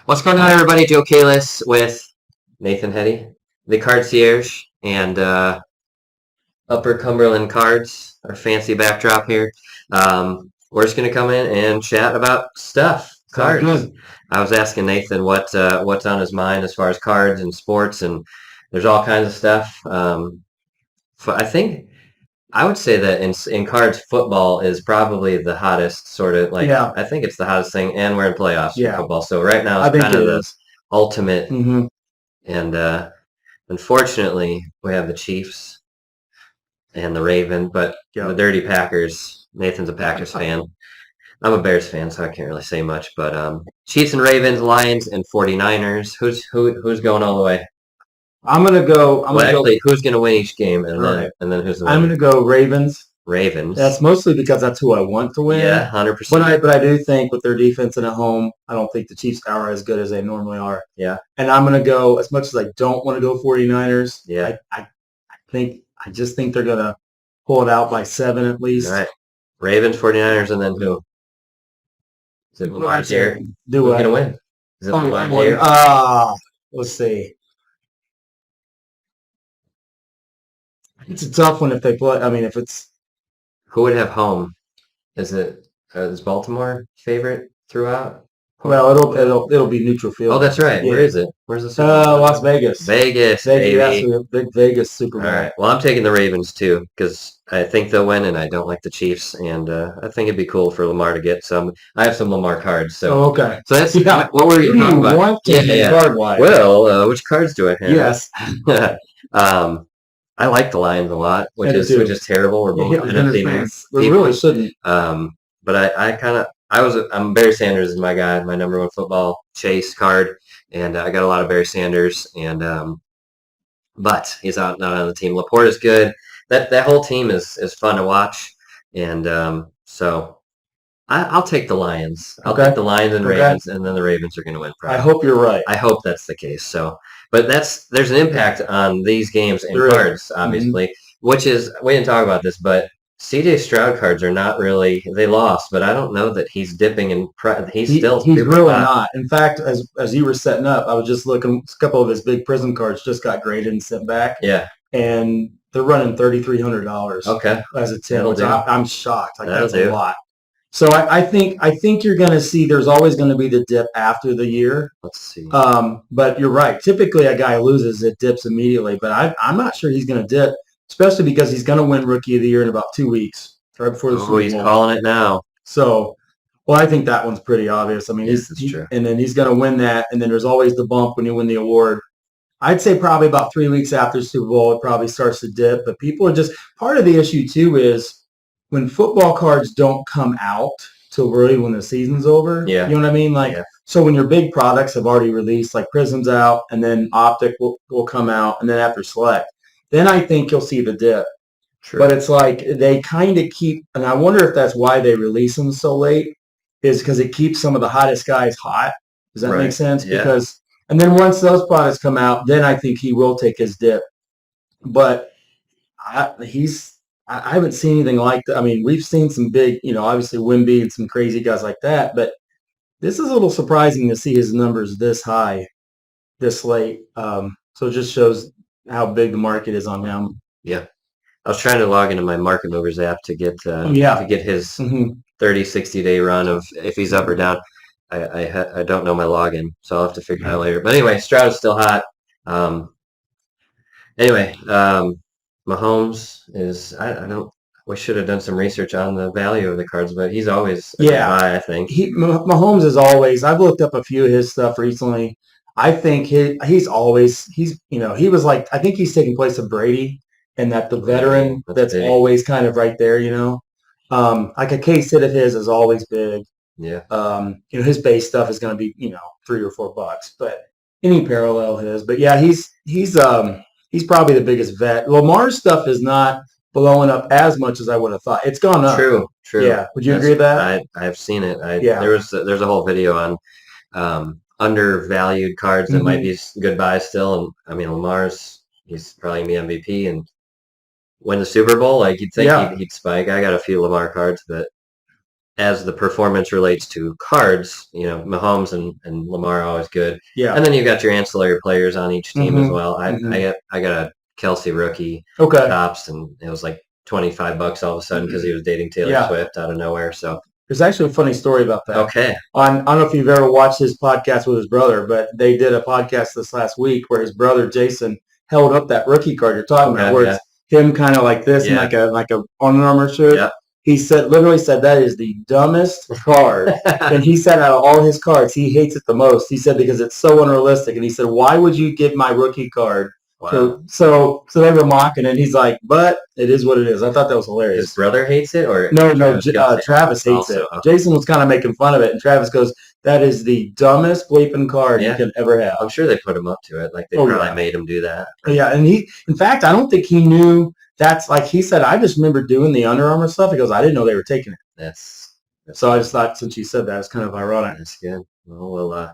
What's going on, everybody? Joe Kalis with Nathan Heady, the Cardcierge, and Upper Cumberland Cards, our fancy backdrop here. We're just going to come in and chat about stuff, Sounds cards. good. I was asking Nathan what's on his mind as far as cards and sports, and there's all kinds of stuff. I think I would say that in cards, football is probably the hottest sort of like. Yeah, I think it's the hottest thing, and we're in playoffs for yeah, football. So right now I it's think kind it of the is. ultimate. Mm-hmm. And unfortunately, we have the Chiefs and the Ravens, but the Yep. Dirty Packers. Nathan's a Packers fan. I'm a Bears fan, so I can't really say much. But Chiefs and Ravens, Lions and 49ers. Who's going all the way? I'm gonna go. I'm Well, gonna go. actually, who's going to win each game, All and then right. and then who's the I'm winner? gonna go Ravens. Ravens. That's mostly because that's who I want to Yeah, win. 100%. But I do think with their defense and at home, I don't think the Chiefs are as good as they normally are. Yeah, And I'm gonna go as much as I don't want to go 49ers. yeah. I just think they're gonna pull it out by 7 at All least. right. Ravens, 49ers, and then who? Is it Lamar's here? Do Who's going what? to win? Is it Oh, Lamar here? let's see. It's a tough one if they play. I mean, if it's Who would have home? Is Baltimore favorite throughout? well, it'll be neutral Oh, field. that's right. Where Yeah. is it? Where's the Super Bowl? Las Vegas. Vegas, Vegas, that's baby. a big Vegas Super All Bowl. right. Well, I'm taking the Ravens too because I think they'll win, and I don't like the Chiefs, and I think it'd be cool for Lamar to get some. I have some Lamar cards, so Oh, okay. that's Yeah. what were you You talking about? want Yeah, to yeah. card wise. Well, which cards do I have? Yes, um, I like the Lions a lot, I do too. which is terrible. We're both Yeah, NFC fans. We people. really shouldn't. But I kind of I'm Barry Sanders is my guy, my number one football chase card, and I got a lot of Barry Sanders, and but he's not on the team. Laporte is good. That whole team is fun to watch, and so I'll take the Lions. I'll Okay. take the Lions and Okay. Ravens, and then the Ravens are going to win. I Probably. hope you're right. I hope that's the case. So, but there's an impact on these games and There is. cards, obviously, which is we didn't talk about this, but CJ Stroud cards are not really they lost, but I don't know that he's dipping in. He's still He's super really hot. not. In fact, as you were setting up, I was just looking. A couple of his big prism cards just got graded and sent back, Yeah. and they're running $3,300 Okay. as a 10, That'll which do. I'm shocked. Like That'll that's do. a lot. So I think you're going to see there's always going to be the dip after the year. Let's see. But you're right. Typically, a guy loses, it dips immediately. But I'm not sure he's going to dip, especially because he's going to win Rookie of the Year in about 2 weeks, right before the Super Oh, he's Bowl. calling it now. So, well, I think that one's pretty obvious. I mean, Yes, that's true. and then he's going to win that, and then there's always the bump when you win the award. I'd say probably about 3 weeks after the Super Bowl, it probably starts to dip. But people are just part of the issue too is when football cards don't come out till really when the season's over. Yeah. You know what I mean? Like, Yeah. so when your big products have already released, like Prism's out, and then Optic will come out, and then after Select, then I think you'll see the dip. True. But it's like they kind of keep, and I wonder if that's why they release them so late, is because it keeps some of the hottest guys hot. Does that Right. make sense? Yeah. Because, and then once those products come out, then I think he will take his dip. But I haven't seen anything like that. I mean, we've seen some big, obviously Wimby and some crazy guys like that, but this is a little surprising to see his numbers this high, this late. So it just shows how big the market is on him. Yeah. I was trying to log into my Market Movers app to get his Mm-hmm. 30, 60-day run of if he's up or down. I don't know my login, so I'll have to figure it out later. But anyway, Stroud is still hot. Anyway, Mahomes is I don't. We should have done some research on the value of the cards, but he's always a good buy, I think. Mahomes is always. I've looked up a few of his stuff recently. I think he was like I think he's taking place of Brady, and that the veteran that's big. always kind of right there. Like a case hit of his is always big. Yeah. His base stuff is going to be $3 or $4, but any parallel his. But yeah, he's probably the biggest vet. Lamar's stuff is not blowing up as much as I would have thought. It's gone up. True. Yeah. Would you agree with that? I've seen it. Yeah. There's a whole video on undervalued cards that might be good buys still. And I mean, he's probably gonna be MVP and win the Super Bowl. Like you'd think he'd spike. I got a few Lamar cards, but as the performance relates to cards, Mahomes and Lamar are always good. Yeah. And then you've got your ancillary players on each team as well. Mm-hmm. I got a Kelsey rookie Okay. tops, and it was like $25 all of a sudden because he was dating Taylor Yeah. Swift out of nowhere. So There's actually a funny story about that. okay, I don't know if you've ever watched his podcast with his brother, but they did a podcast this last week where his brother Jason held up that rookie card you're talking about, where it's him kind of like this and like a Under Armour shirt. Yeah. He literally said that is the dumbest card. And he said out of all his cards, he hates it the most. He said because it's so unrealistic. And he said, why would you give my rookie card? Wow. So they were mocking it. And he's like, but it is what it is. I thought that was hilarious. His brother hates it, or no, Travis hates it. Jason was kind of making fun of it, and Travis goes, "That is the dumbest bleeping card you can ever have." I'm sure they put him up to it, like they probably made him do that. Yeah, and in fact, I don't think he knew. That's like he said. I just remember doing the Under Armour stuff. He goes, "I didn't know they were taking it." That's so I just thought since you said that, it's kind of ironic. That's good. Well,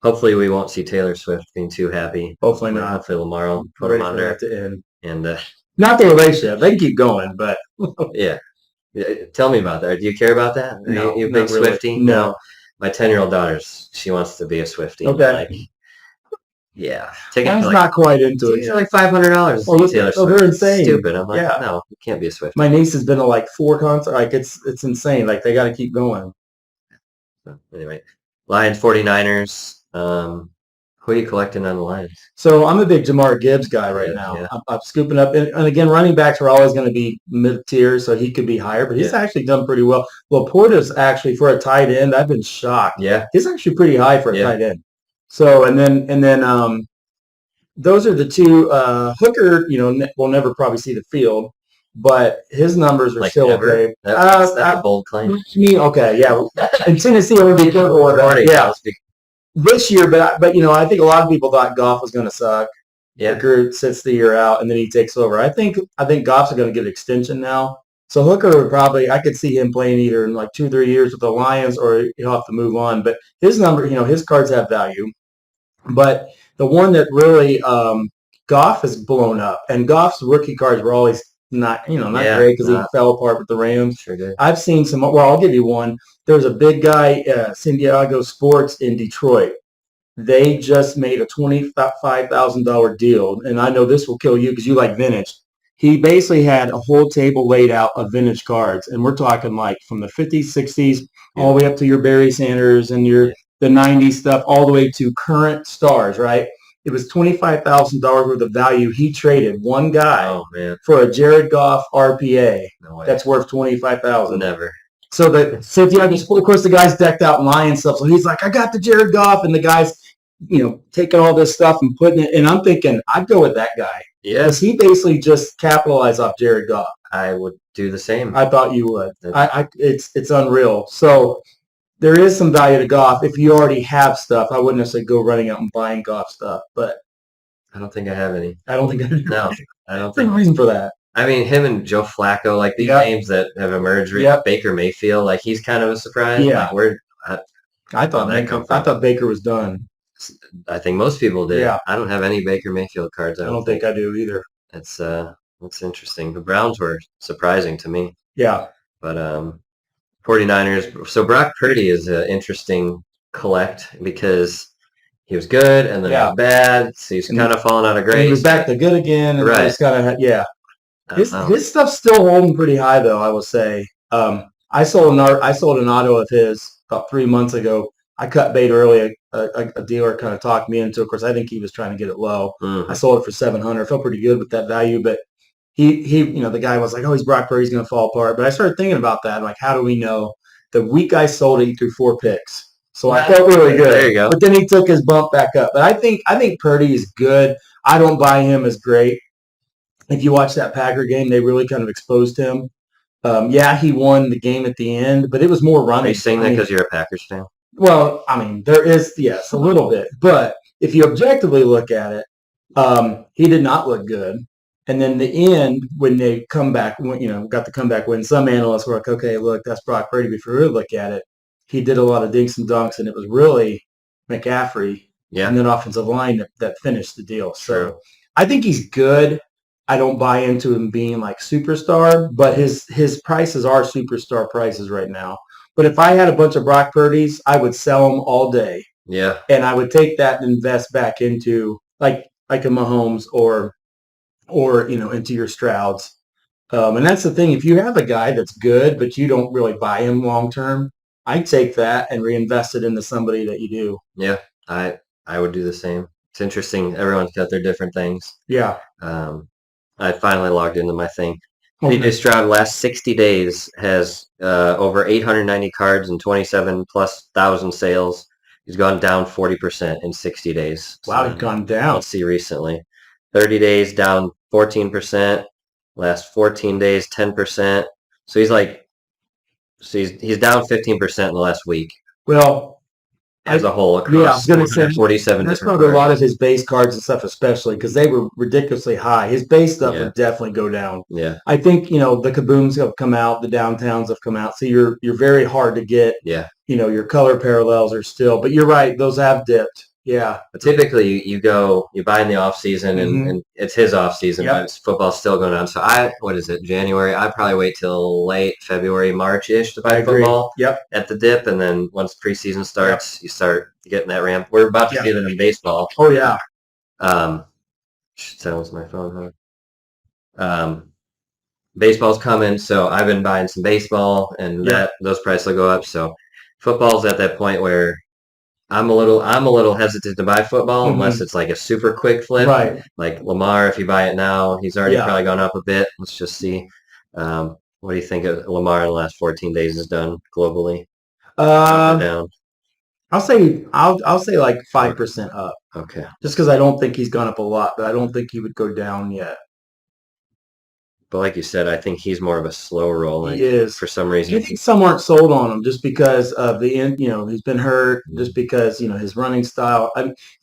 hopefully we won't see Taylor Swift being too happy. Hopefully not. Hopefully Lamar will put him under to end. And not the relationship. They can keep going, but yeah. Tell me about that. Do you care about that? No, you big really. Swiftie? No. My 10-year-old daughter, she wants to be a Swiftie. Okay. Yeah. I'm not quite into it. It's like $500. They're insane. Stupid. I'm like, no, you can't be a Swiftie. My niece has been to like 4 concerts. Like it's insane. Like they got to keep going. So, anyway, Lions 49ers. Who are you collecting on the Lions? So I'm a big Jamar Gibbs guy right now. Yeah. I'm scooping up. And again, running backs are always going to be mid-tier, so he could be higher, but he's actually done pretty well. Laporta's actually, for a tight end, I've been shocked. Yeah. He's actually pretty high for a tight end. So, and then those are the two. Hooker, will never probably see the field, but his numbers are still okay. That's a bold claim. Okay, yeah. In Tennessee, I would be careful with that. Yeah. This year, but I think a lot of people thought Goff was going to suck. Yeah. Hooker sits the year out, and then he takes over. I think Goff's going to get an extension now. So Hooker would probably, I could see him playing either in like 2 or 3 years with the Lions, or he'll have to move on. But his number, his cards have value. But the one that really Goff has blown up, and Goff's rookie cards were always not great because he fell apart with the Rams. Sure did. I've seen some. Well, I'll give you one. There's a big guy, San Diego Sports in Detroit. They just made a $25,000 deal, and I know this will kill you because you like vintage. He basically had a whole table laid out of vintage cards, and we're talking like from the 50s, 60s, all the way up to your Barry Sanders and the 90s stuff, all the way to current stars, right? It was $25,000 worth of value. He traded one guy for a Jared Goff RPA that's worth $25,000. Never. So of course, the guy's decked out in Lion stuff. So he's like, I got the Jared Goff, and the guy's, taking all this stuff and putting it. And I'm thinking, I'd go with that guy. Yeah. Because he basically just capitalized off Jared Goff. I would do the same. I thought you would. It's unreal. So there is some value to Goff. If you already have stuff, I wouldn't necessarily go running out and buying Goff stuff. But I don't think I have any. I don't think I do. No, I don't think. There's no reason for that. I mean, him and Joe Flacco, like these names that have emerged. Baker Mayfield, like he's kind of a surprise. Yeah. Like, I thought Baker was done. I think most people did. Yeah. I don't have any Baker Mayfield cards. I don't think I do either. That's interesting. The Browns were surprising to me. Yeah. But 49ers. So Brock Purdy is an interesting collect because he was good and then he was bad. So he's kind of fallen out of grace. He was back to good again. And he's kind of, his stuff's still holding pretty high, though, I will say. I sold an auto of his about 3 months ago. I cut bait early. A dealer kind of talked me into it. Of course, I think he was trying to get it low. Mm-hmm. I sold it for $700. I felt pretty good with that value, but he the guy was like, oh, he's Brock Purdy, he's going to fall apart. But I started thinking about that. Like, how do we know? The week I sold it, he threw 4 picks. So I felt really good. There you go. But then he took his bump back up. But I think Purdy is good. I don't buy him as great. If you watch that Packer game, they really kind of exposed him. He won the game at the end, but it was more running. Are you saying that because you're a Packers fan? Well, I mean, there is, yes, a little bit. But if you objectively look at it, he did not look good. And then the end, when they come back, got the comeback win, some analysts were like, okay, look, that's Brock Purdy. But if you really look at it, he did a lot of dinks and dunks, and it was really McCaffrey and then offensive line that finished the deal. So I think he's good. I don't buy into him being like superstar, but his prices are superstar prices right now. But if I had a bunch of Brock Purdy's, I would sell them all day, Yeah. and I would take that and invest back into like a Mahomes or into your Strouds. And that's the thing. If you have a guy that's good, but you don't really buy him long term, I take that and reinvest it into somebody that you do. Yeah. I would do the same. It's interesting. Everyone's got their different things. Yeah. I finally logged into my thing. Okay. DJ Stroud last 60 days has over 890 cards and 27 plus thousand sales. He's gone down 40% in 60 days. Wow, he's gone down. Let's see recently. 30 days down 14%. Last 14 days 10%. So he's down 15% in the last week Well, as a whole I was across going to say 47 that's different probably a lot cards. of his base cards and stuff, especially because they were ridiculously high. His base stuff Yeah. would definitely go down. Yeah. I think the Kabooms have come out, the Downtowns have come out, so you're very hard to get. Yeah. Your color parallels are still, but you're right; those have dipped. Yeah. But typically, you buy in the off season, and it's his off season, Yep. but football's still going on. So what is it, January? I probably wait till late February, March-ish to buy football. Yep. At the dip, and then once preseason starts, you start getting that ramp. We're about to see that in baseball. Oh yeah. Silence my phone, huh? Baseball's coming, so I've been buying some baseball, and those prices will go up. So football's at that point where I'm a little hesitant to buy football unless it's like a super quick flip. Right. Like Lamar, if you buy it now, he's already probably gone up a bit. Let's just see. What do you think of Lamar in the last 14 days has done globally? Down. I'll say like 5% up. Okay. Just because I don't think he's gone up a lot, but I don't think he would go down yet. But like you said, I think he's more of a slow roll. He is. For some reason. I think some aren't sold on him just because of he's been hurt, just because, his running style.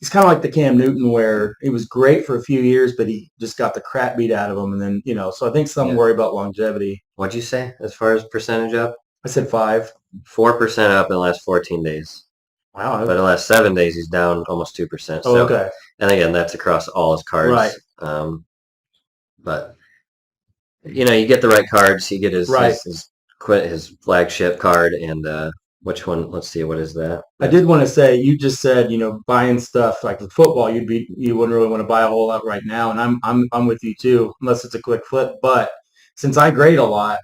He's kind of like the Cam Newton where he was great for a few years, but he just got the crap beat out of him. And then, so I think some worry about longevity. What'd you say as far as percentage up? I said 5. 4% up in the last 14 days. Wow. But in the last 7 days, he's down almost 2%. Oh, okay. And again, that's across all his cards. Right. But you get the right cards. You get his flagship card, and which one? Let's see, what is that? I did want to say, you just said buying stuff like with football, you wouldn't really want to buy a whole lot right now, and I'm with you too, unless it's a quick flip. But since I grade a lot,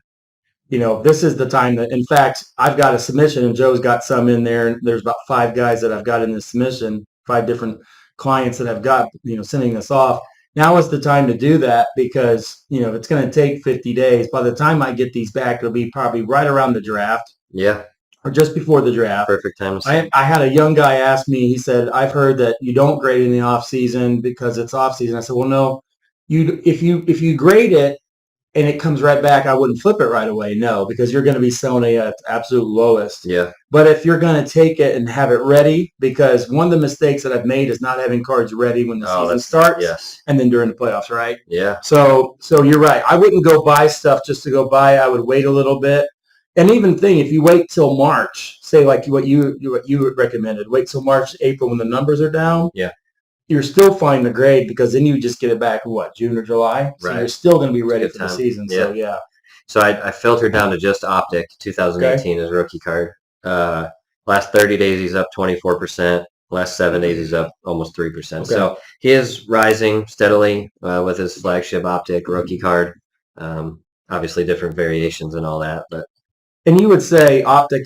this is the time that, in fact, I've got a submission, and Joe's got some in there, and there's about 5 guys that I've got in the submission, 5 different clients that I've got, sending this off. Now is the time to do that because, it's going to take 50 days. By the time I get these back, it'll be probably right around the draft. Yeah. Or just before the draft. Perfect time. I had a young guy ask me, he said, I've heard that you don't grade in the off season because it's off season. I said, well, no, if you grade it and it comes right back, I wouldn't flip it right away. No, because you're going to be selling it at absolute lowest. Yeah. But if you're going to take it and have it ready, because one of the mistakes that I've made is not having cards ready when the season starts. Yes. And then during the playoffs, right? Yeah. So you're right. I wouldn't go buy stuff just to go buy. I would wait a little bit. And even if you wait till March, say like what you recommended, wait till March, April when the numbers are down. Yeah. You're still fine to grade because then you just get it back in June or July. So you're still going to be ready for the season. Yeah. So yeah. So I filtered down to just Optic 2018 as rookie card. Last 30 days he's up 24%. Last 7 days he's up almost 3%. Okay. So he is rising steadily with his flagship Optic rookie card. Obviously different variations and all that, but. And you would say Optic.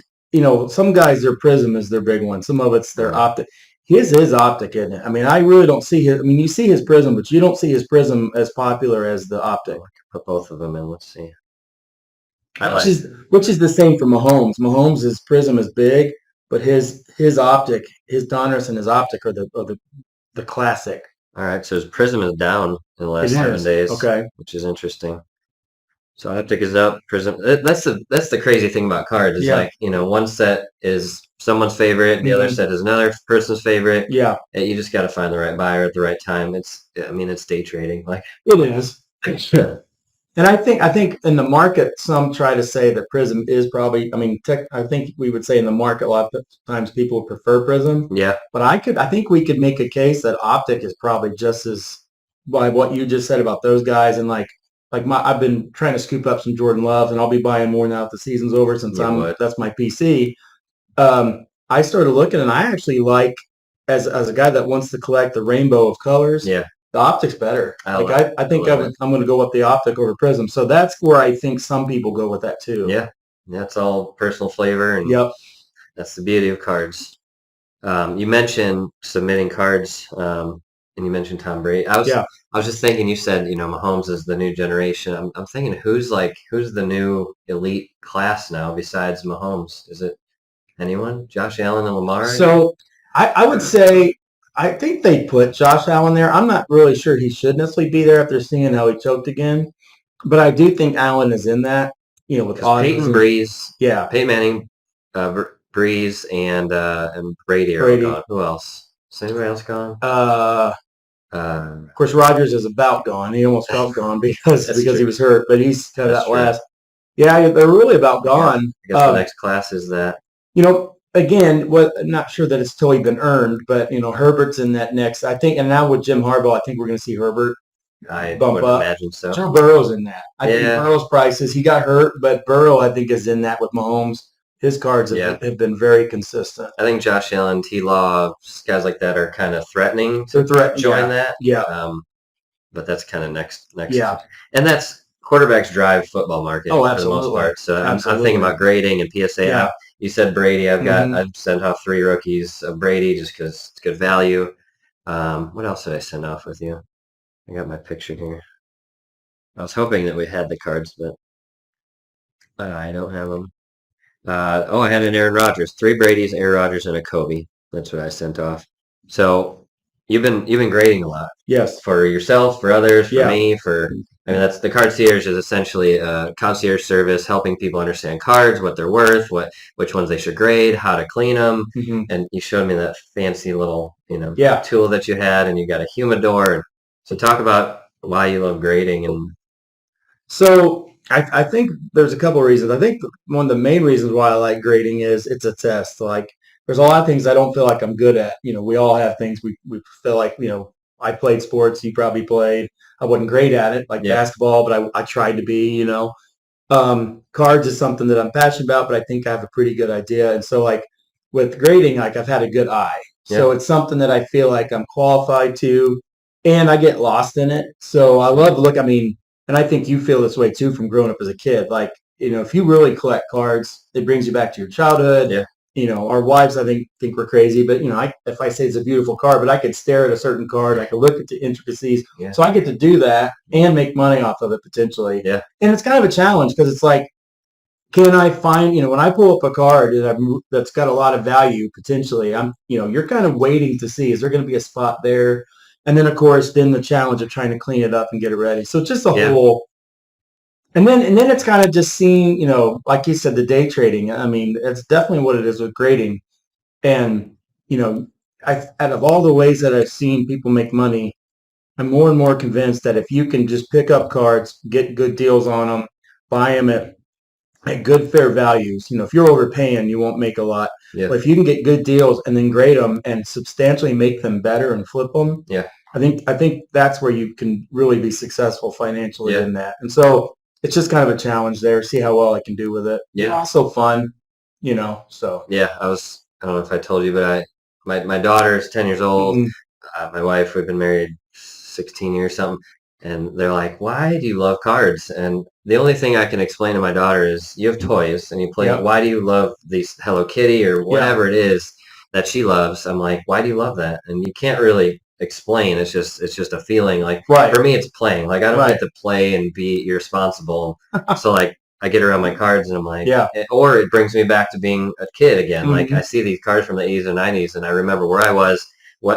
Some guys their Prism is their big one. Some of it's their Optic. His is Optic, isn't it? I mean, I really don't see his. I mean, you see his Prism, but you don't see his Prism as popular as the Optic. Put both of them in. Let's see. Which is the same for Mahomes. Mahomes' Prism is big, but his Optic, his Donruss and his Optic are the classic. All right, so his Prism is down in the last 7 days. Okay, which is interesting. So Optic is up. Prism. That's the crazy thing about cards. It's like one set is someone's favorite, the other set is another person's favorite. Yeah, you just got to find the right buyer at the right time. It's day trading. Like it is. And I think in the market, some try to say that Prism is probably. I mean, I think we would say in the market a lot of times people would prefer Prism. Yeah, but I think we could make a case that Optic is probably just as by what you just said about those guys and like. like I've been trying to scoop up some Jordan Loves, and I'll be buying more now that the season's over since that's my PC. I started looking, and I actually like as a guy that wants to collect the rainbow of colors. Yeah. The optic's better. I think I'm going to go with the optic over prism. So that's where I think some people go with that too. Yeah. That's all personal flavor, and that's the beauty of cards. You mentioned submitting cards, and you mentioned Tom Brady. I was just thinking. You said Mahomes is the new generation. I'm thinking who's the new elite class now besides Mahomes? Is it anyone? Josh Allen and Lamar? So I would say I think they put Josh Allen there. I'm not really sure he should necessarily be there after seeing how he choked again, but I do think Allen is in that. With Peyton Breeze, yeah, Peyton Manning, Breeze, and Brady are all gone. Who else? Is anybody else gone? Of course, Rodgers is about gone. He almost felt gone because he was hurt, but he's kind of that last. Yeah, they're really about gone. I guess the next class is that. Again, I'm not sure that it's totally been earned, but Herbert's in that next. I think, and now with Jim Harbaugh, I think we're going to see Herbert bump up. Imagine so. Joe Burrow's in that. I think Burrow's prices. He got hurt, but Burrow, I think, is in that with Mahomes. His cards have been very consistent. I think Josh Allen, T-Law, guys like that are kind of threatening to join that. Yeah. But that's kind of next. Yeah. And that's quarterbacks drive football market for the most part. So I'm thinking about grading and PSA. Yeah. You said Brady. I've sent off 3 rookies of Brady just because it's good value. What else did I send off with you? I got my picture here. I was hoping that we had the cards, but I don't have them. I had an Aaron Rodgers, 3 Brady's, Aaron Rodgers, and a Kobe. That's what I sent off. So you've been grading a lot. Yes. For yourself, for others, for me, that's the Cardcierge is essentially a concierge service helping people understand cards, what they're worth, which ones they should grade, how to clean them. And you showed me that fancy little tool that you had, and you got a humidor. So talk about why you love grading. And so I think there's a couple of reasons. I think one of the main reasons why I like grading is it's a test. Like there's a lot of things I don't feel like I'm good at. We all have things we feel like, I played sports, you probably played. I wasn't great at it, like basketball, but I tried to be, Cards is something that I'm passionate about, but I think I have a pretty good idea. And so like with grading, like I've had a good eye. So it's something that I feel like I'm qualified to, and I get lost in it. So I love to look, and I think you feel this way too from growing up as a kid. Like, if you really collect cards, it brings you back to your childhood. Yeah. Our wives, I think we're crazy, but if I say it's a beautiful card, but I could stare at a certain card, I could look at the intricacies. Yeah. So I get to do that and make money off of it potentially. Yeah. And it's kind of a challenge because it's like, can I find, when I pull up a card that's got a lot of value potentially, you're kind of waiting to see, is there going to be a spot there? And then, of course, the challenge of trying to clean it up and get it ready. So just the whole, and then it's kind of just seeing, like you said, the day trading. It's definitely what it is with grading. And, out of all the ways that I've seen people make money, I'm more and more convinced that if you can just pick up cards, get good deals on them, buy them at good fair values, if you're overpaying, you won't make a lot. Yeah. But if you can get good deals and then grade them and substantially make them better and flip them, I think that's where you can really be successful financially in that. And so it's just kind of a challenge there. See how well I can do with it. Yeah. It's also fun, so. Yeah, I don't know if I told you, but my daughter is 10 years old. My wife, we've been married 16 years something. And they're like, why do you love cards? And the only thing I can explain to my daughter is you have toys and you play. Yep. Why do you love these Hello Kitty or whatever it is that she loves? I'm like, why do you love that? And you can't really explain. It's just a feeling. Like for me, it's playing. Like I don't get to play and be irresponsible. So like I get around my cards and I'm like, or it brings me back to being a kid again. Like I see these cards from the 80s and 90s and I remember where I was,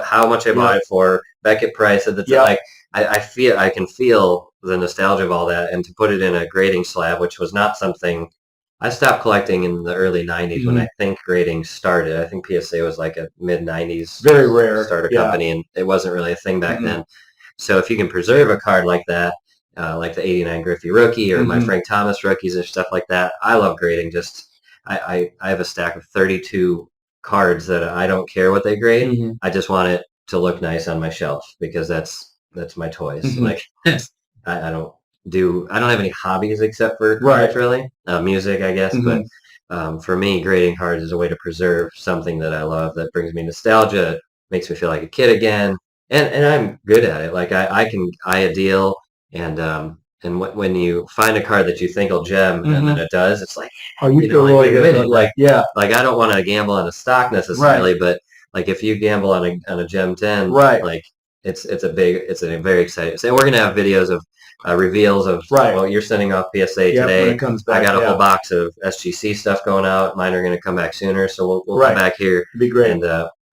how much I bought it for, Beckett price at the time. Like I can feel the nostalgia of all that, and to put it in a grading slab, which was not something I stopped collecting in the early 90s when I think grading started. I think PSA was like a mid 90s, very rare starter company, and it wasn't really a thing back then. So if you can preserve a card like that, like the 89 Griffey rookie or my Frank Thomas rookies and stuff like that, I love grading. Just I have a stack of 32 cards that I don't care what they grade. I just want it to look nice on my shelf because that's my toys. Like I don't I don't have any hobbies except for Right. cards, really. Music, I guess. Mhm. But for me, grading cards is a way to preserve something that I love that brings me nostalgia. It makes me feel like a kid again, and I'm good at it. Like I can eye a deal, and when you find a card that you think will gem and then it does, it's like, Oh, you you know, feel like really you're good. winning. Like, yeah. Like I don't want to gamble on a stock necessarily, but like if you gamble on a gem 10, Right. like it's a very exciting. So we're gonna have videos of reveals of Right. well, you're sending off PSA Yep, when today. it comes I back, got a yeah. whole box of SGC stuff going out. Mine are gonna come back sooner, so we'll Right. come back here It'd be great. and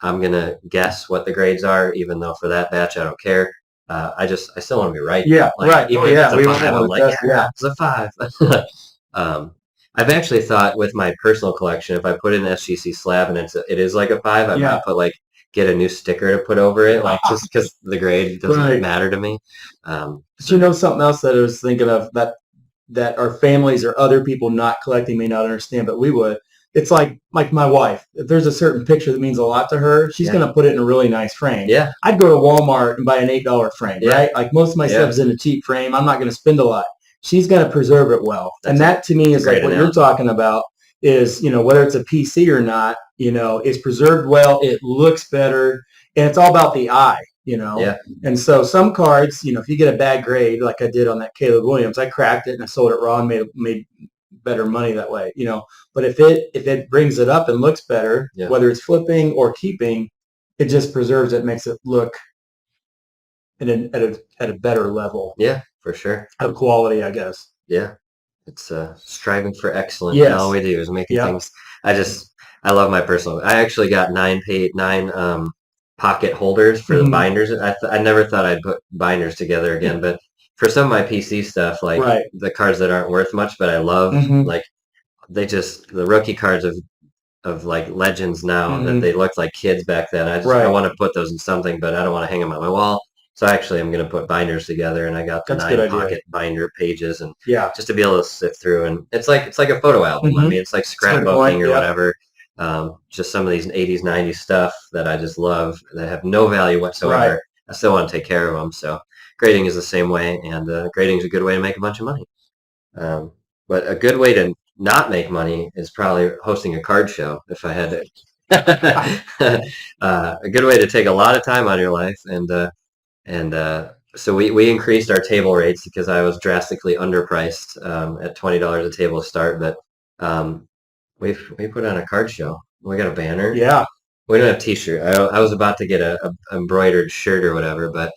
I'm gonna guess what the grades are, even though for that batch I don't care. I still want to be right. Yeah, Like, right. Even Oh, if yeah. it's a We want 5, one I'm of the like, best. Yeah. it's a 5. I've actually thought with my personal collection, if I put in an SGC slab and it is like a 5, I Yeah. might put like get a new sticker to put over it, like just because the grade doesn't Right. matter to me. But you know something else that I was thinking of that our families or other people not collecting may not understand, but we would. It's like my wife. If there's a certain picture that means a lot to her, she's Yeah. going to put it in a really nice frame. Yeah. I'd go to Walmart and buy an $8 frame, Yeah. right? Like most of my Yeah. stuff's in a cheap frame. I'm not going to spend a lot. She's going to preserve it well. And that to me is great like what you're analogy. talking about is, whether it's a PC or not, it's preserved well. It looks better. And it's all about the eye, Yeah. And so some cards, if you get a bad grade, like I did on that Caleb Williams, I cracked it and I sold it raw and made better money that way, But if it brings it up and looks better, Yeah. whether it's flipping or keeping, it just preserves it, makes it look at a better level. Yeah, for sure. Of quality, I guess. Yeah. It's striving for excellence. Yes. And all we do is making Yep. things. I love my personal. I actually got 9 pocket holders for the binders. I never thought I'd put binders together again, but for some of my PC stuff, like Right. the cards that aren't worth much, but I love, like the rookie cards of like legends now that they looked like kids back then. I want to put those in something, but I don't want to hang them on my wall. So actually, I'm going to put binders together, and I got the That's a good 9 idea. pocket binder pages, and Yeah. just to be able to sift through, and it's like a photo album. I mean, it's like scrapbooking or whatever. Just some of these 80s, 90s stuff that I just love that have no value whatsoever. Right. I still want to take care of them. So grading is the same way, and grading is a good way to make a bunch of money. But a good way to not make money is probably hosting a card show, if I had to. A good way to take a lot of time out of your life, and so we increased our table rates because I was drastically underpriced at $20 a table to start. But we put on a card show. We got a banner. Yeah. We don't have T-shirt. I was about to get a embroidered shirt or whatever, but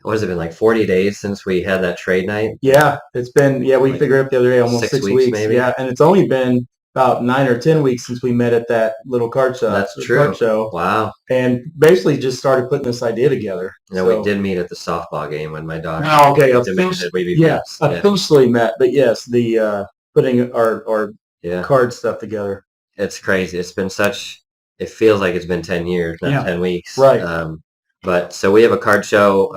what has it been, like 40 days since we had that trade night? Yeah, it's been, we Like figured out the other day, almost 6 weeks. maybe? Yeah, and it's only been about 9 or 10 weeks since we met at that little card show. That's true. Card show. Wow. And basically just started putting this idea together. We did meet at the softball game when my daughter demanded we be friends. Officially met, but yes, the putting our card stuff together. It's crazy. It feels like it's been 10 years, not 10 weeks. Right. But so we have a card show.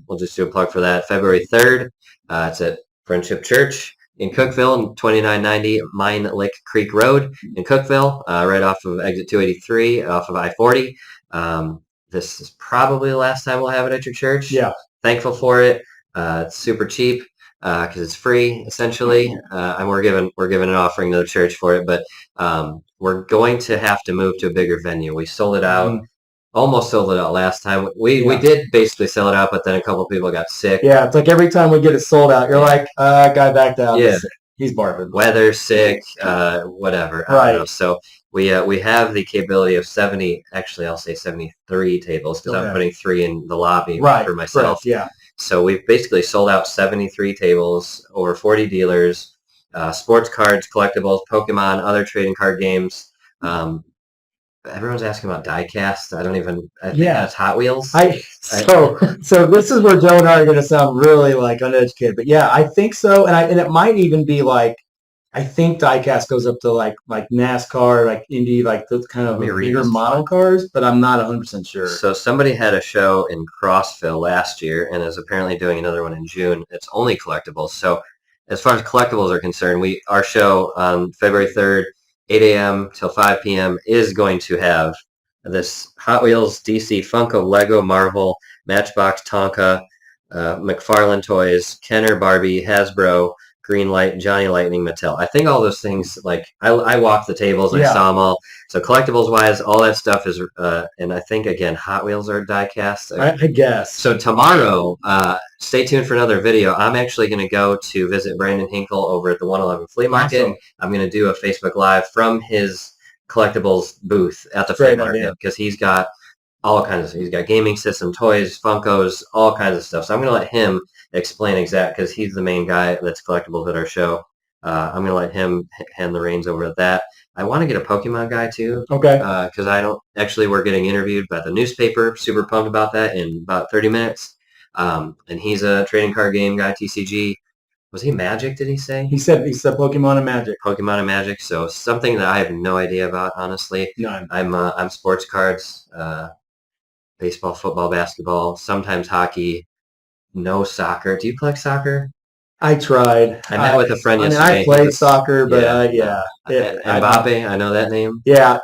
We'll just do a plug for that. February 3rd. It's at Friendship Church in Cookeville, 2990 Mine Lick Creek Road in Cookeville, right off of exit 283, off of I-40. This is probably the last time we'll have it at your church. Yeah. Thankful for it. It's super cheap because it's free essentially, and we're giving an offering to the church for it. But we're going to have to move to a bigger venue. We sold it out. Almost sold it out last time. We did basically sell it out, but then a couple of people got sick. Yeah, it's like every time we get it sold out, you're like, guy backed out. Yeah. He's barfing. Weather, sick, whatever. I don't know. So we have the capability of 70, actually I'll say 73 tables because I'm putting 3 in the lobby for myself. Correct, yeah. So we've basically sold out 73 tables, over 40 dealers, sports cards, collectibles, Pokemon, other trading card games. Everyone's asking about diecast. I think that's Hot Wheels. So this is where Joe and I are going to sound really like uneducated, but yeah, I think so, and it might even be like, I think diecast goes up to like NASCAR, like Indy, like those kind of bigger model cars, but I'm not 100% sure. So somebody had a show in Crossville last year and is apparently doing another one in June. It's only collectibles. So as far as collectibles are concerned, our show on February 3rd, 8 a.m. till 5 p.m. is going to have this Hot Wheels, DC, Funko, Lego, Marvel, Matchbox, Tonka, McFarlane Toys, Kenner Barbie, Hasbro, Greenlight, Johnny Lightning, Mattel. I think all those things, like I walked the tables, I saw them all. So collectibles wise, all that stuff is, and I think again, Hot Wheels are die cast. I guess. So tomorrow, stay tuned for another video. I'm actually going to go to visit Brandon Hinkle over at the 111 Flea Market. Awesome. I'm going to do a Facebook Live from his collectibles booth at the flea market because he's got all kinds of, he's got gaming system, toys, Funkos, all kinds of stuff. So I'm going to let him explain exact, because he's the main guy that's collectibles at our show. I'm going to let him hand the reins over at that. I want to get a Pokemon guy too. Okay. Because I don't, actually we're getting interviewed by the newspaper. Super pumped about that in about 30 minutes. And he's a trading card game guy, TCG. Was he Magic, did he say? He said Pokemon and Magic. Pokemon and Magic. So something that I have no idea about, honestly. None. I'm sports cards, baseball, football, basketball, sometimes hockey, no soccer. Do you collect soccer? I tried. I met with a friend yesterday. I played soccer, but yeah. Mbappe, I know that name. Yeah,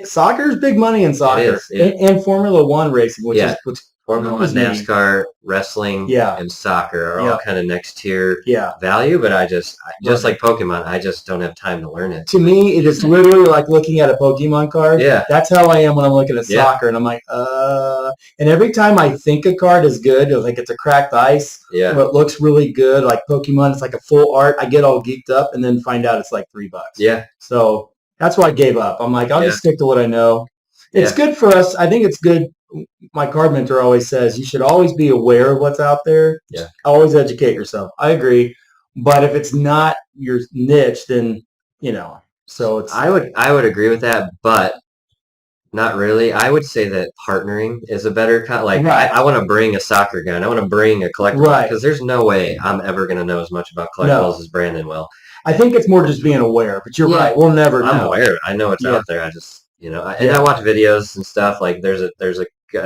soccer is big money in soccer. And Formula One racing, which is Formula One, NASCAR, wrestling, and soccer are all kind of next tier value, but I just like Pokemon, I just don't have time to learn it. To me, it is literally like looking at a Pokemon card. Yeah. That's how I am when I'm looking at soccer, and I'm like, and every time I think a card is good, like it's a cracked ice, or it looks really good, like Pokemon, it's like a full art, I get all geeked up and then find out it's like $3. Yeah. So that's why I gave up. I'm like, I'll just stick to what I know. It's good for us. I think it's good. My card mentor always says you should always be aware of what's out there. Yeah. Always educate yourself. I agree. But if it's not your niche, then, so it's. I would agree with that, but not really. I would say that partnering is a better I want to bring a soccer guy. I want to bring a collectible because there's no way I'm ever going to know as much about collectibles as Brandon will. I think it's more just being aware, but you're right. We'll never know. I'm aware. I know it's out there. I just, and I watch videos and stuff. Like there's a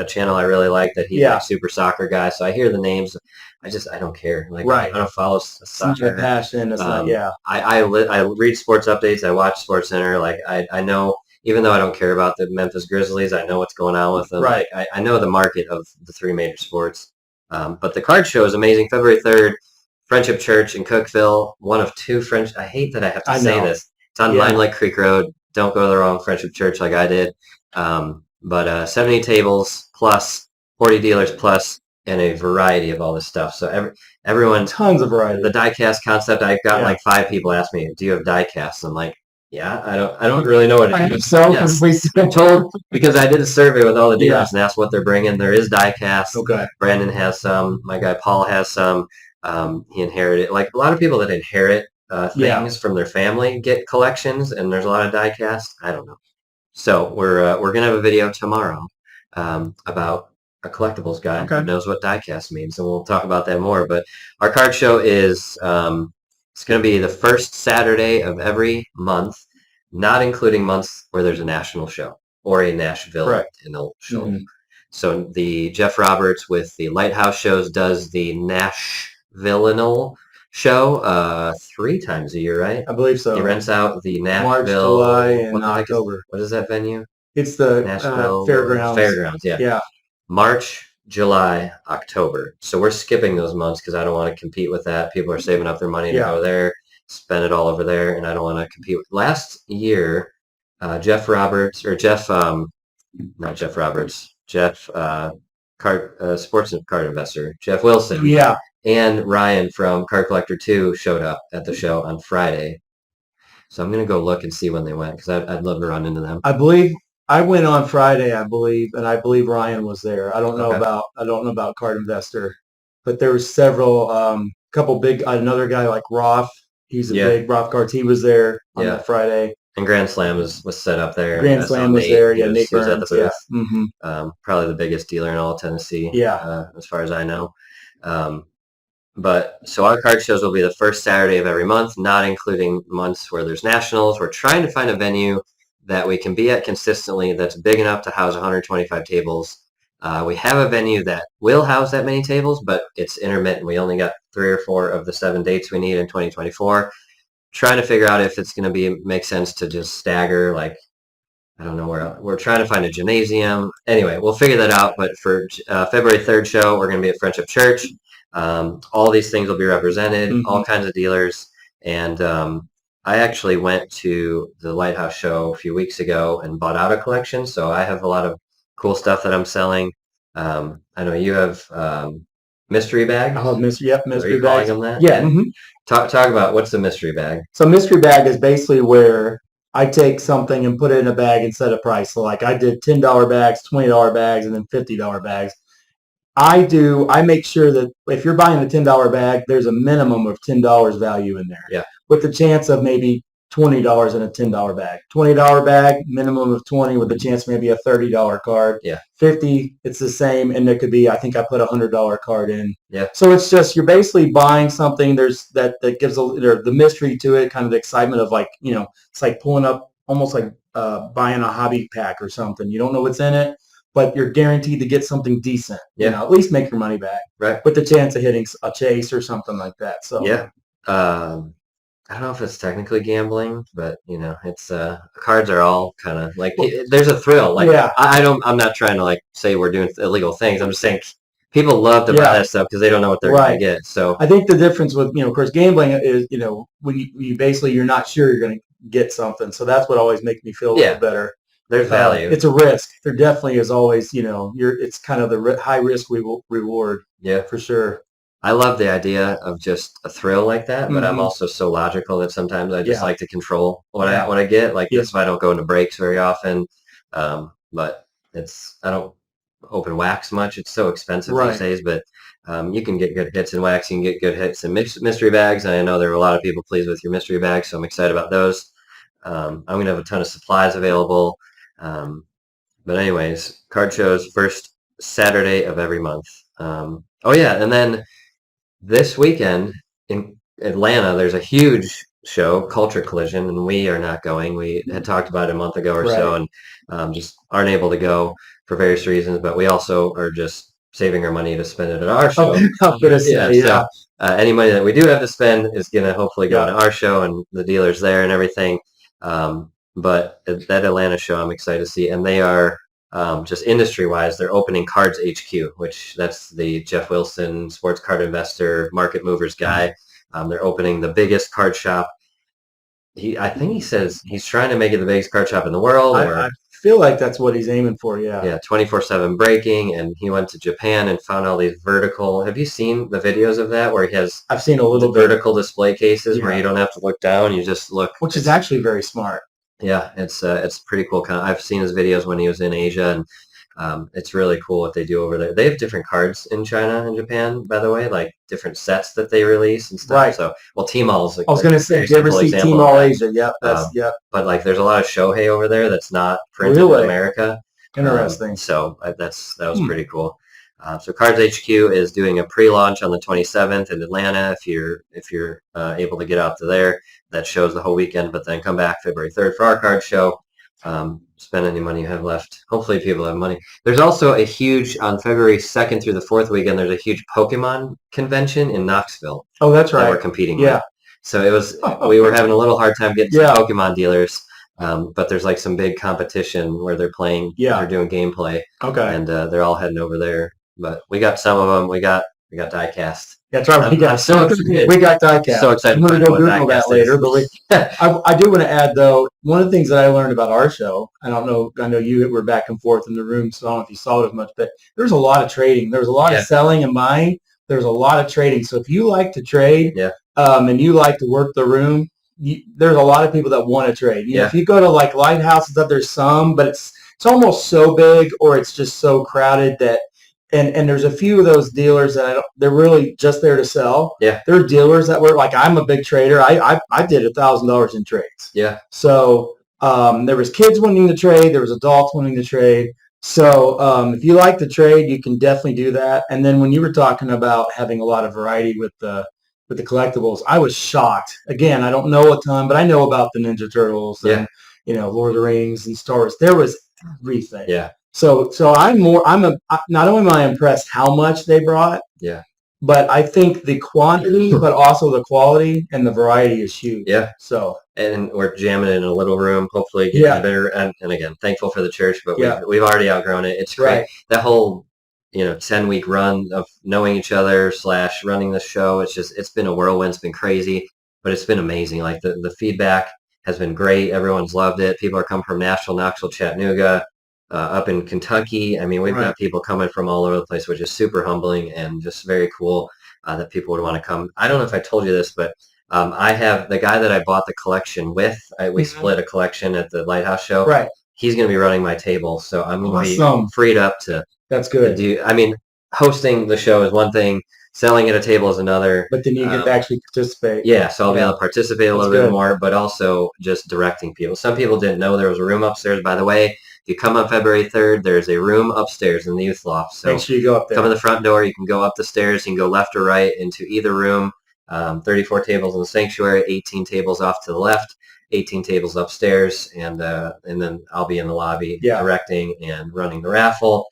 channel I really like that he's like super soccer guy. So I hear the names. I don't care. Like I don't follow soccer. It's passion. It's I read sports updates. I watch Sports Center. Like I know, even though I don't care about the Memphis Grizzlies, I know what's going on with them. Right. Like I know the market of the three major sports. But the card show is amazing. February 3rd, Friendship Church in Cookeville. One of two French. I hate that I have to say this. It's on Lime Lake Creek Road. Don't go to the wrong Friendship Church like I did. But 70 tables plus 40 dealers plus, and a variety of all this stuff. So everyone, tons of variety. The diecast concept, I've got like 5 people ask me, "Do you have diecasts?" I'm like, "Yeah, I don't really know what it is." So I'm told because I did a survey with all the dealers and asked what they're bringing. There is diecast. Okay. Brandon has some. My guy Paul has some. He inherited, like a lot of people that inherit things from their family get collections, and there's a lot of diecast. I don't know. So we're gonna have a video tomorrow about a collectibles guy who knows what diecast means, and we'll talk about that more. But our card show is it's going to be the first Saturday of every month, not including months where there's a national show or a Nashville show. Mm-hmm. So the Jeff Roberts with the Lighthouse shows does the Nashvillenal show 3 times a year, right? I believe so. He rents out the Nashville, March, July, and October. What is that venue? It's the Nashville Fairgrounds. Fairgrounds, yeah. March, July, October. So we're skipping those months because I don't want to compete with that. People are saving up their money to go there, spend it all over there, and I don't want to compete with. Last year, Jeff, sports card investor, Jeff Wilson. Yeah. And Ryan from Card Collector 2 showed up at the show on Friday. So I'm going to go look and see when they went because I'd love to run into them. I believe I went on Friday, and I believe Ryan was there. I don't know about Card Investor, but there was several, couple big, another guy like Roth. He's a big Roth Cards. He was there on that Friday. And Grand Slam was set up there. Grand Slam was there. Yeah, Nate was at the booth. Mm-hmm. Probably the biggest dealer in all of Tennessee. Yeah. As far as I know. But so our card shows will be the first Saturday of every month, not including months where there's nationals. We're trying to find a venue that we can be at consistently that's big enough to house 125 tables. We have a venue that will house that many tables, but it's intermittent. We only got 3 or 4 of the 7 dates we need in 2024. Trying to figure out if it's going to make sense to just stagger, like, I don't know where. We're trying to find a gymnasium. Anyway, we'll figure that out. But for February 3rd show, we're going to be at Friendship Church. All these things will be represented, all Mhm. kinds of dealers. And I actually went to the Lighthouse show a few weeks ago and bought out a collection. So I have a lot of cool stuff that I'm selling. I know you have mystery bags. Oh, mystery, yep, Are you mystery calling bags. them that? Yeah. Mhm. Talk about what's the mystery bag. So mystery bag is basically where I take something and put it in a bag and set a price. So like I did $10 bags, $20 bags, and then $50 bags. I make sure that if you're buying a $10 bag, there's a minimum of $10 value in there, Yeah. with the chance of maybe $20 in a $10 bag. $20 bag, minimum of 20, with the chance maybe a $30 card. Yeah. 50, it's the same, and there could be, I think I put a $100 card in. Yeah. So it's just you're basically buying something. There's that gives the mystery to it, kind of the excitement of like, it's like pulling up almost like buying a hobby pack or something. You don't know what's in it, but you're guaranteed to get something decent. Yeah. At least make your money back. Right. With the chance of hitting a chase or something like that. So yeah. I don't know if it's technically gambling, but it's cards are all kind of like there's a thrill. Like Yeah. I'm not trying to like say we're doing illegal things. I'm just saying people love to buy that stuff because they don't know what they're going to get. So I think the difference with of course, gambling is when you basically you're not sure you're going to get something. So that's what always makes me feel a little better. there's value. It's a risk. There definitely is always it's kind of the high risk reward. Yeah, for sure. I love the idea of just a thrill like that, but I'm Mhm. also so logical that sometimes I just Yeah. like to control what Yeah. I get. Like Yeah. that's why I don't go into breaks very often. But I don't open wax much. It's so expensive Right. these days, but you can get good hits in wax. You can get good hits in mystery bags. And I know there are a lot of people pleased with your mystery bags, so I'm excited about those. I'm going to have a ton of supplies available. But anyways, card shows first Saturday of every month. Oh yeah, and then this weekend in Atlanta, there's a huge show, Culture Collision, and we are not going. We had talked about it a month ago or so, and just aren't able to go for various reasons. But we also are just saving our money to spend it at our show. I'm gonna say, So any money that we do have to spend is going to hopefully go to our show and the dealers there and everything. But that Atlanta show, I'm excited to see, and they are. Just industry-wise, they're opening Cards HQ, which that's the Jeff Wilson, sports card investor, market movers guy. They're opening the biggest card shop. I think he says he's trying to make it the biggest card shop in the world. I feel like that's what he's aiming for. Yeah. Yeah, 24/7 breaking, and he went to Japan and found all these vertical. Have you seen the videos of that where he has? I've seen a little vertical display cases where you don't have to look down; you just look. Which is actually very smart. Yeah, it's pretty cool. I've seen his videos when he was in Asia, and it's really cool what they do over there. They have different cards in China and Japan, by the way, like different sets that they release and stuff. Right. So, Tmall's. I was going to say, did you ever see Tmall Asia? Yeah, But like, there's a lot of Shohei over there that's not printed in America. Interesting. So that was pretty cool. So Cards HQ is doing a pre-launch on the 27th in Atlanta. If you're able to get out to there, that shows the whole weekend. But then come back February 3rd for our card show. Spend any money you have left. Hopefully, people have money. There's also a huge on February 2nd through the 4th weekend. There's a huge Pokemon convention in Knoxville. Oh, that's right. That we're competing with. So it was. We were having a little hard time getting some Pokemon dealers. But there's like some big competition where they're playing. They're doing gameplay. Okay. And they're all heading over there. But we got some of them. We got die cast. That's right. I'm so excited. We got die cast. So excited. I'm going to go Google that later. But I do want to add though, one of the things that I learned about our show. I know you were back and forth in the room, so I don't know if you saw it as much. But there's a lot of trading. There's a lot of selling and buying. There's a lot of trading. So if you like to trade, and you like to work the room, there's a lot of people that want to trade. If you go to like Lighthouse and stuff, there's some, but it's almost so big or it's just so crowded that. And there's a few of those dealers that they're really just there to sell. Yeah. There are dealers that were like, I'm a big trader. I did $1,000 in trades. Yeah. So there was kids wanting to trade. There was adults wanting to trade. So if you like to trade, you can definitely do that. And then when you were talking about having a lot of variety with the collectibles, I was shocked. Again, I don't know a ton, but I know about the Ninja Turtles and Lord of the Rings and Star Wars. There was everything. Yeah. So not only am I impressed how much they brought, but I think the quantity, but also the quality and the variety is huge. Yeah. So and we're jamming it in a little room, hopefully getting better. And again, thankful for the church, but we've already outgrown it. It's great. That whole 10-week run of knowing each other / running the show. It's been a whirlwind. It's been crazy, but it's been amazing. Like the feedback has been great. Everyone's loved it. People are coming from Nashville, Knoxville, Chattanooga, up in Kentucky. I mean, we've got people coming from all over the place, which is super humbling and just very cool that people would want to come. I don't know if I told you this, but I have the guy that I bought the collection with. We split a collection at the Lighthouse show. Right. He's going to be running my table, so I'm going to be freed up to. That's good. I mean, hosting the show is one thing. Selling at a table is another. But then you get to actually participate. Yeah, so I'll be able to participate a little bit more, but also just directing people. Some people didn't know there was a room upstairs. By the way, if you come on February 3rd, there's a room upstairs in the youth loft. So make sure you go up there. Come in the front door. You can go up the stairs. You can go left or right into either room. 34 tables in the sanctuary, 18 tables off to the left, 18 tables upstairs, and then I'll be in the lobby directing and running the raffle.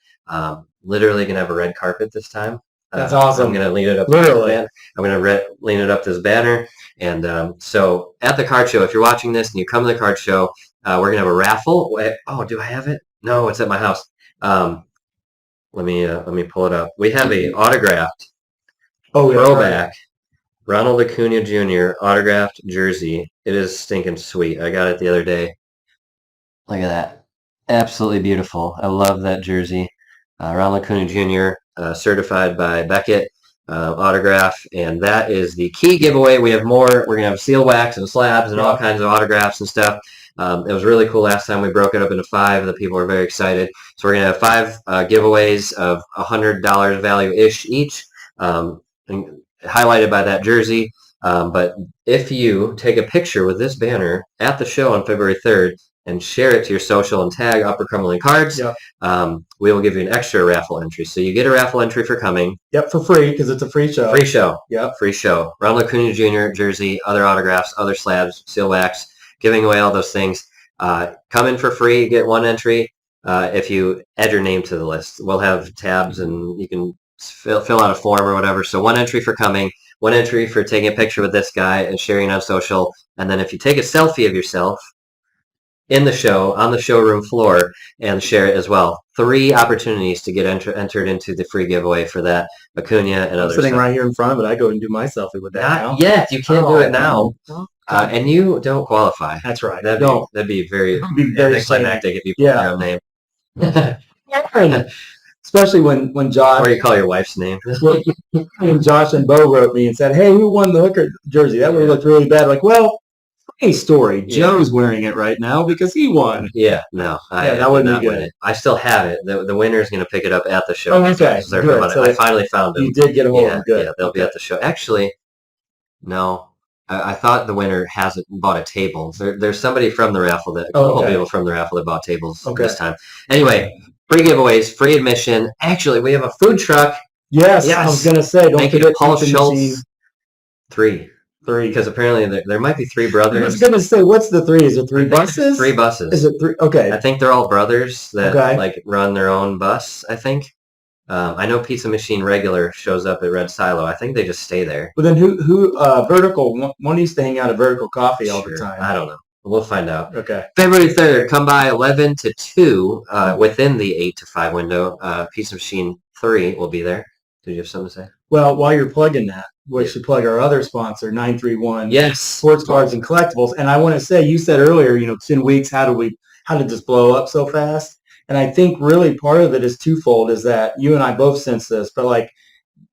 Literally going to have a red carpet this time. That's awesome. I'm going to lean it up. Literally. I'm going to lean it up this banner. And so at the card show, if you're watching this and you come to the card show, we're going to have a raffle. Oh, do I have it? No, it's at my house. Let me pull it up. We have a autographed throwback Ronald Acuna Jr. autographed jersey. It is stinking sweet. I got it the other day. Look at that. Absolutely beautiful. I love that jersey. Ronald Acuna Jr. Certified by Beckett, autograph, and that is the key giveaway. We have more. We're going to have seal wax and slabs and all kinds of autographs and stuff. It was really cool last time. We broke it up into 5. The people were very excited. So we're going to have 5 giveaways of $100 value-ish each, highlighted by that jersey. But if you take a picture with this banner at the show on February 3rd, and share it to your social and tag Upper Cumberland Cards, we will give you an extra raffle entry. So you get a raffle entry for coming. Yep, for free, because it's a free show. Free show. Yep. Free show. Ronald Acuna Jr. jersey, other autographs, other slabs, seal wax, giving away all those things. Come in for free, get 1 entry. If you add your name to the list, we'll have tabs and you can fill out a form or whatever. So 1 entry for coming, 1 entry for taking a picture with this guy and sharing it on social. And then if you take a selfie of yourself in the show, on the showroom floor, and share it as well. 3 opportunities to get entered into the free giveaway for that Acuna and others. Sitting right here in front of it, I go and do my selfie with that. Not yet. You can't do it now. And you don't qualify. That's right. That'd be very anticlimactic if you put your own name. Especially when Josh... Or you call your wife's name. when Josh and Bo wrote me and said, hey, who won the hooker jersey? That would have looked really bad. Like, well... Funny story. Joe's wearing it right now because he won. Yeah, no. That wouldn't be good. I still have it. The winner's going to pick it up at the show. Oh, okay. Good. So I finally found it. You did get a hold of it. Good. Yeah, they'll be at the show. Actually, no. I thought the winner hasn't bought a table. There's somebody from the raffle a couple people from the raffle that bought tables this time. Anyway, free giveaways, free admission. Actually, we have a food truck. Yes. I was going to say, don't forget Paul Schultz. 3. Because apparently there might be 3 brothers. I was going to say, what's the 3? Is it 3 buses? 3 buses. Is it 3? Okay. I think they're all brothers that run their own bus, I think. I know Pizza Machine Regular shows up at Red Silo. I think they just stay there. But then who Vertical, one used to hang out at Vertical Coffee all the time. I don't know. We'll find out. Okay. February 3rd, come by 11 to 2 within the 8 to 5 window. Pizza Machine 3 will be there. Did you have something to say? Well, while you're plugging that, we should plug our other sponsor, 931 Sports Cards and Collectibles. And I want to say, you said earlier, 10 weeks, how did this blow up so fast? And I think really part of it is twofold, is that you and I both sense this, but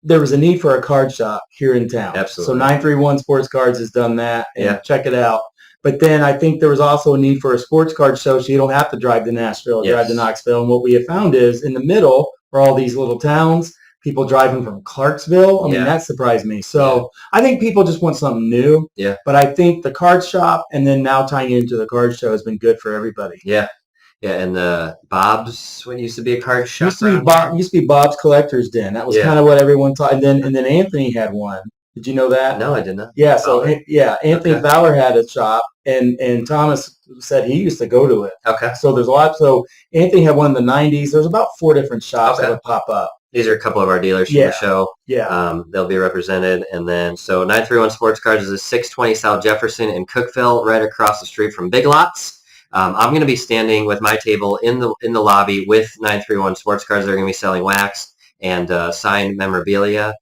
there was a need for a card shop here in town. Absolutely. So 931 Sports Cards has done that, and check it out. But then I think there was also a need for a sports card show, so you don't have to drive to Nashville or drive to Knoxville. And what we have found is in the middle are all these little towns, people driving from Clarksville. I mean, that surprised me. So I think people just want something new. Yeah. But I think the card shop and then now tying into the card show has been good for everybody. Yeah. Yeah, and Bob's, what used to be a card shop. Used to be Bob's Collector's Den. That was kind of what everyone thought. And then Anthony had one. Did you know that? No, I did not. Yeah, so Anthony Fowler had a shop, and Thomas said he used to go to it. Okay. So there's a lot. So Anthony had one in the 90s. There's about 4 different shops that would pop up. These are a couple of our dealers from the show. Yeah. They'll be represented. And then, so 931 Sports Cards is 620 South Jefferson in Cookeville, right across the street from Big Lots. I'm going to be standing with my table in the lobby with 931 Sports Cards. They're going to be selling wax and signed memorabilia.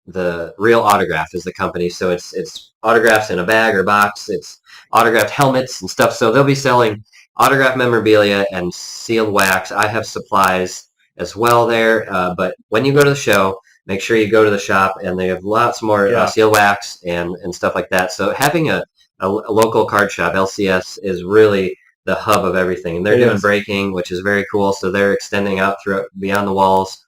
The Real Autograph is the company, so it's autographs in a bag or box. It's autographed helmets and stuff. So they'll be selling autographed memorabilia and sealed wax. I have supplies as well there. But when you go to the show, make sure you go to the shop, and they have lots more sealed wax and stuff like that. So having a local card shop, LCS, is really the hub of everything. And they're doing breaking, which is very cool. So they're extending out through beyond the walls.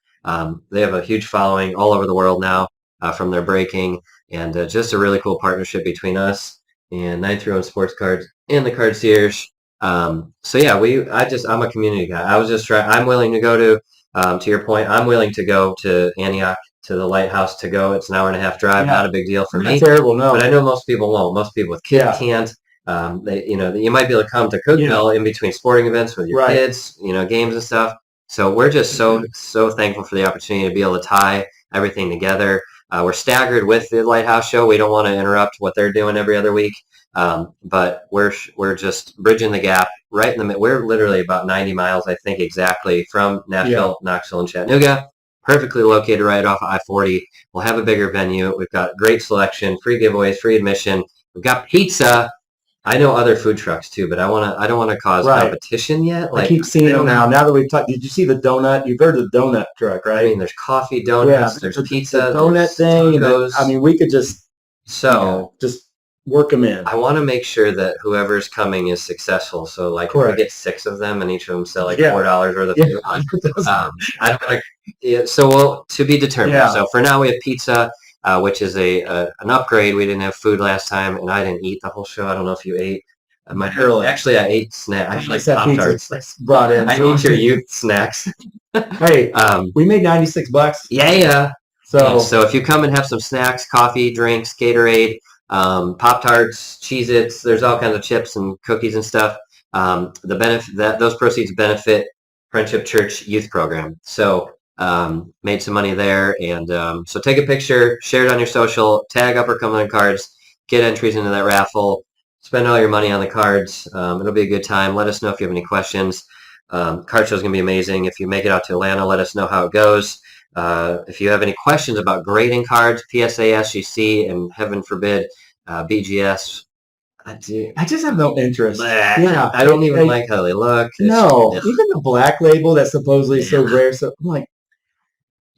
They have a huge following all over the world now from their breaking, and just a really cool partnership between us and 931 Sports Cards and the Cardcierge. So yeah, I'm a community guy. I was just trying. I'm willing to go to your point, I'm willing to go to Antioch, to the lighthouse to go. It's an hour and a half drive. Not a big deal for me. Not terrible, no. But I know most people won't. Most people with kids can't. You might be able to come to Cookville in between sporting events with your kids, games and stuff. So we're just so thankful for the opportunity to be able to tie everything together. We're staggered with the Lighthouse Show. We don't want to interrupt what they're doing every other week, but we're just bridging the gap right in the middle. We're literally about 90 miles, I think, exactly from Nashville, Knoxville, and Chattanooga. Perfectly located right off of I-40. We'll have a bigger venue. We've got great selection, free giveaways, free admission. We've got pizza. I know other food trucks too, but I don't want to cause competition yet. I keep seeing them now. Now that we've talked, did you see the donut? You've heard of the donut truck, right? I mean, there's coffee, donuts, there's pizza, the donut thing. We could just work them in. I want to make sure that whoever's coming is successful. So, if we get 6 of them and each of them sell $4 worth of food, I don't like. So, to be determined. Yeah. So for now, we have pizza. Which is an upgrade. We didn't have food last time, and I didn't eat the whole show. I don't know if you ate. Actually, I ate snacks. I like Pop-Tarts brought in. I ate your youth snacks. Hey, we made $96. Yeah. So if you come and have some snacks, coffee, drinks, Gatorade, Pop-Tarts, Cheez-Its, there's all kinds of chips and cookies and stuff. The benefit those proceeds benefit Friendship Church Youth Program. So. Made some money there, and so take a picture, share it on your social, tag Upper Cumberland Cards, get entries into that raffle, spend all your money on the cards. It'll be a good time. Let us know if you have any questions. Card show is going to be amazing. If you make it out to Atlanta, let us know how it goes. If you have any questions about grading cards, PSA, SGC, and heaven forbid, BGS, I just have no interest. Yeah, I don't even like how they look. Even the black label that's supposedly so rare. So I'm like,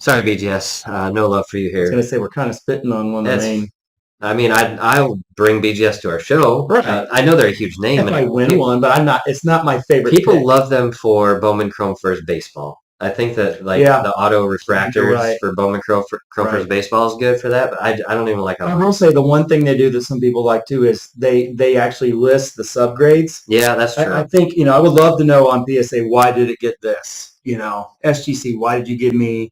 sorry, BGS. No love for you here. I was going to say, we're kind of spitting on one of the main. I mean, I'll bring BGS to our show. Right. I know they're a huge name. If I win one, but it's not my favorite. People love them for Bowman Chrome First baseball. I think that the auto refractors for Bowman Chrome First baseball is good for that, but I don't even like how I will say the one thing they do that some people like too is they actually list the subgrades. Yeah, that's true. I think, I would love to know on PSA, why did it get this? SGC, why did you give me...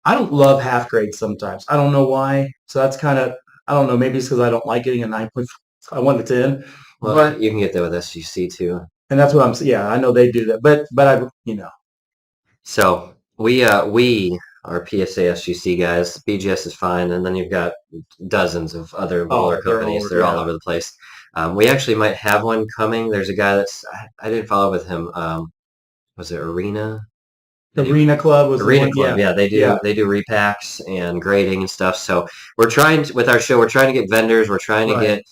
I don't love half grades sometimes. I don't know why. So that's kind of, I don't know, maybe it's because I don't like getting a 9.5. I want a 10. Well, but you can get that with SGC too. And that's what I'm saying. Yeah, I know they do that. But I. So we are PSA SGC guys. BGS is fine. And then you've got dozens of other roller companies. They're all over the place. We actually might have one coming. There's a guy I didn't follow with him. Was it Arena? Arena Club was Arena Club. Yeah, they do. They do repacks and grading and stuff. So we're trying with our show. We're trying to get vendors. We're trying to get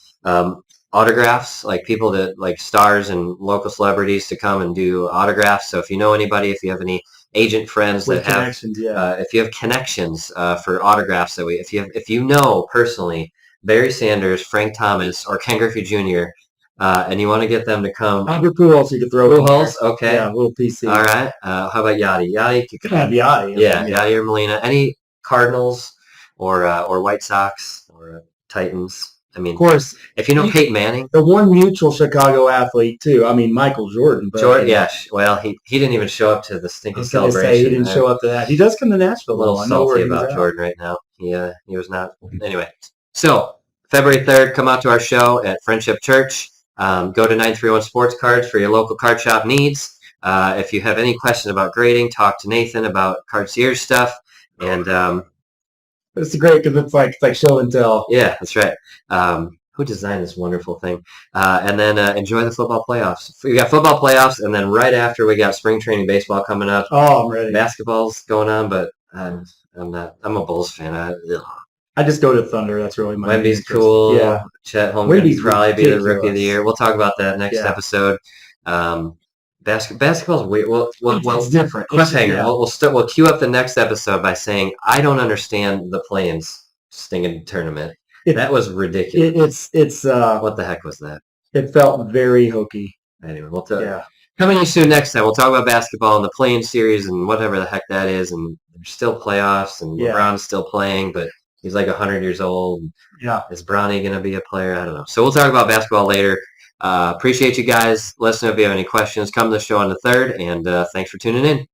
autographs, like people that like stars and local celebrities to come and do autographs. So if you know anybody, if you have any agent friends that have, if you have connections for autographs if you know personally Barry Sanders, Frank Thomas, or Ken Griffey Jr. And you want to get them to come. Albert Pujols, you could throw Pujols, okay. Yeah, a little PC. All right. How about Yachty? Yachty, you could have Yachty. Yeah, Yachty or Molina. Any Cardinals or White Sox or Titans? I mean, of course, if you know Peyton Manning, the one mutual Chicago athlete too. I mean, Michael Jordan. Jordan, yeah. Well, he didn't even show up to the stinking celebration. He didn't show up to that. He does come to Nashville. A little salty about Jordan right now. He was not. Anyway, so February 3rd, come out to our show at Friendship Church. Go to 931 Sports Cards for your local card shop needs. If you have any questions about grading, talk to Nathan about Cardcierge stuff. And it's great because it's like show and tell. Yeah, that's right. who designed this wonderful thing? And then enjoy the football playoffs. We got football playoffs, and then right after we got spring training baseball coming up. Oh, I'm ready. Basketball's going on, but I'm not. I'm a Bulls fan. I just go to Thunder. That's really my Wemby's interest. cool. Yeah. Chet Holmgren Wemby's probably be the rookie of the ridiculous. year. We'll talk about that next Yeah. episode. Basketball's weird. Well, It's different. Cliffhanger. Yeah. We'll queue up the next episode by saying I don't understand the play-ins stinging tournament. That was ridiculous. It's What the heck was that? It felt very hokey. Anyway, we'll talk. Yeah. Coming to you soon next time. We'll talk about basketball and the play-in series and whatever the heck that is. And there's still playoffs and Yeah. LeBron's still playing, but he's like 100 years old. Yeah. Is Bronny going to be a player? I don't know. So we'll talk about basketball later. Appreciate you guys. Let us know if you have any questions. Come to the show on the 3rd, and thanks for tuning in.